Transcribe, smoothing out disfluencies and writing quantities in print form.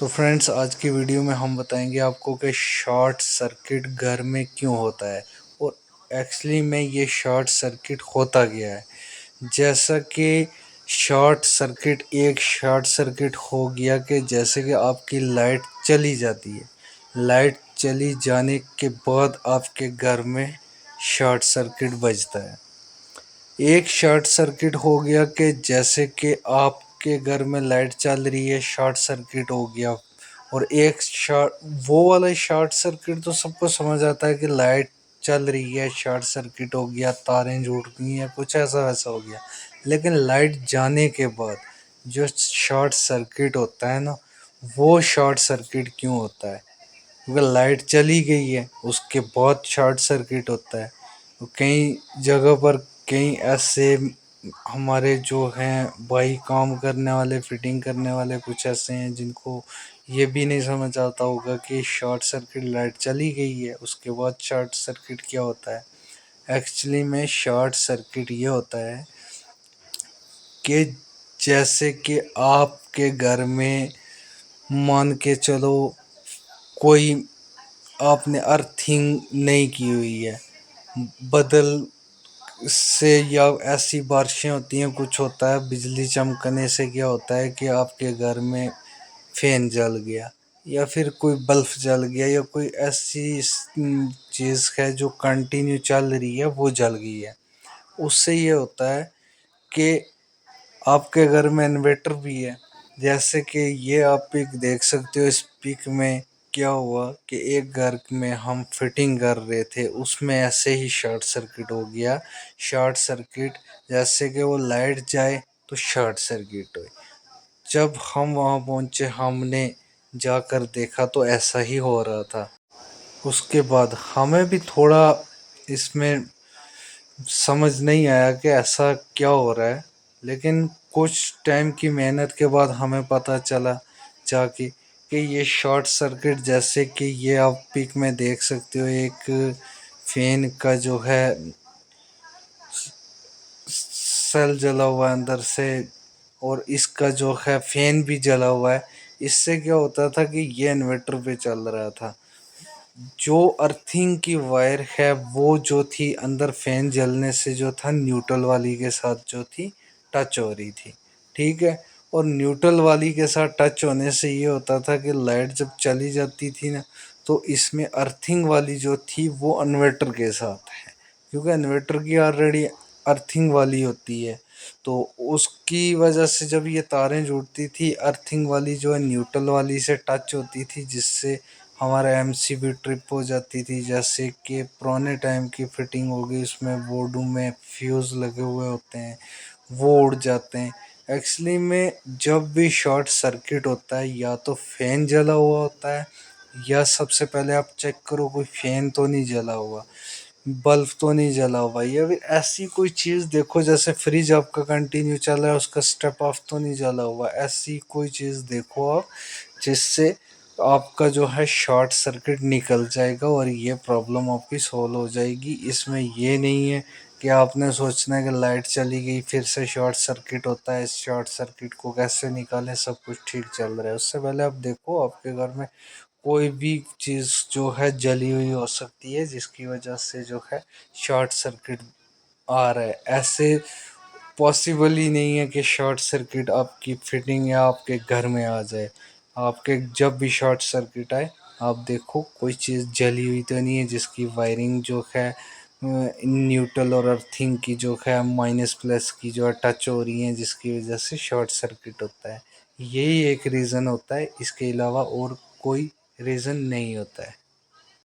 तो फ्रेंड्स, आज की वीडियो में हम बताएंगे आपको कि शॉर्ट सर्किट घर में क्यों होता है और एक्चुअली में ये शॉर्ट सर्किट होता क्या है। जैसा कि एक शॉर्ट सर्किट हो गया कि जैसे कि आपकी लाइट चली जाती है। लाइट चली जाने के बाद आपके घर में शॉर्ट सर्किट बजता है। एक शॉर्ट सर्किट हो गया कि जैसे कि आपके घर में लाइट चल रही है, शॉर्ट सर्किट हो गया। और एक शॉर्ट वो वाला शॉर्ट सर्किट तो सबको समझ आता है कि लाइट चल रही है, शॉर्ट सर्किट हो गया, तारें जुड़ गई हैं, कुछ ऐसा वैसा हो गया। लेकिन लाइट जाने के बाद जो शॉर्ट सर्किट होता है ना, वो शॉर्ट सर्किट क्यों होता है? क्योंकि लाइट चली गई है, उसके बाद शॉर्ट सर्किट होता है। तो कई जगह पर कई ऐसे हमारे जो हैं भाई काम करने वाले, फिटिंग करने वाले कुछ ऐसे हैं जिनको ये भी नहीं समझ आता होगा कि शॉर्ट सर्किट लाइट चली गई है, उसके बाद शॉर्ट सर्किट क्या होता है। एक्चुअली में शॉर्ट सर्किट ये होता है कि जैसे कि आपके घर में मान के चलो कोई आपने अर्थिंग नहीं की हुई है, बदल से या ऐसी बारिशें होती हैं, कुछ होता है बिजली चमकने से क्या होता है कि आपके घर में फैन जल गया या फिर कोई बल्ब जल गया या कोई ऐसी चीज़ है जो कंटिन्यू चल रही है वो जल गई है। उससे ये होता है कि आपके घर में इन्वर्टर भी है। जैसे कि ये आप पिक देख सकते हो, इस पिक में क्या हुआ कि एक घर में हम फिटिंग कर रहे थे, उसमें ऐसे ही शॉर्ट सर्किट हो गया। शॉर्ट सर्किट जैसे कि वो लाइट जाए तो शॉर्ट सर्किट हुई। जब हम वहाँ पहुँचे, हमने जाकर देखा तो ऐसा ही हो रहा था। उसके बाद हमें भी थोड़ा इसमें समझ नहीं आया कि ऐसा क्या हो रहा है। लेकिन कुछ टाइम की मेहनत के बाद हमें पता चला जाके कि ये शॉर्ट सर्किट, जैसे कि ये आप पिक में देख सकते हो, एक फैन का जो है सेल जला हुआ है अंदर से, और इसका जो है फैन भी जला हुआ है। इससे क्या होता था कि ये इन्वर्टर पे चल रहा था। जो अर्थिंग की वायर है वो जो थी अंदर फैन जलने से जो था न्यूट्रल वाली के साथ जो थी टच हो रही थी। ठीक है। और न्यूट्रल वाली के साथ टच होने से ये होता था कि लाइट जब चली जाती थी ना, तो इसमें अर्थिंग वाली जो थी वो इन्वर्टर के साथ है, क्योंकि इन्वर्टर की ऑलरेडी अर्थिंग वाली होती है। तो उसकी वजह से जब ये तारें जुड़ती थी, अर्थिंग वाली जो है न्यूट्रल वाली से टच होती थी, जिससे हमारा एमसीबी ट्रिप हो जाती थी। जैसे कि पुराने टाइम की फिटिंग हो गई, उसमें बोर्डों में फ्यूज़ लगे हुए होते हैं, वो उड़ जाते हैं। एक्चुअली में जब भी शॉर्ट सर्किट होता है, या तो फैन जला हुआ होता है, या सबसे पहले आप चेक करो कोई फैन तो नहीं जला हुआ, बल्ब तो नहीं जला हुआ, या फिर ऐसी कोई चीज़ देखो जैसे फ्रिज आपका कंटिन्यू चल रहा है, उसका स्टेप ऑफ तो नहीं जला हुआ। ऐसी कोई चीज़ देखो आप जिससे आपका जो है शॉर्ट सर्किट निकल जाएगा और ये प्रॉब्लम आपकी सॉल्व हो जाएगी। इसमें ये नहीं है कि आपने सोचना है कि लाइट चली गई फिर से शॉर्ट सर्किट होता है, इस शॉर्ट सर्किट को कैसे निकालें, सब कुछ ठीक चल रहा है। उससे पहले आप देखो आपके घर में कोई भी चीज़ जो है जली हुई हो सकती है, जिसकी वजह से जो है शॉर्ट सर्किट आ रहा है। ऐसे पॉसिबल ही नहीं है कि शॉर्ट सर्किट आपकी फिटिंग या आपके घर में आ जाए। आपके जब भी शॉर्ट सर्किट आए, आप देखो कोई चीज़ जली हुई तो नहीं है, जिसकी वायरिंग जो है न्यूट्रल और अर्थिंग की जो है माइनस प्लस की जो है टच हो रही है, जिसकी वजह से शॉर्ट सर्किट होता है। यही एक रीज़न होता है, इसके अलावा और कोई रीज़न नहीं होता है।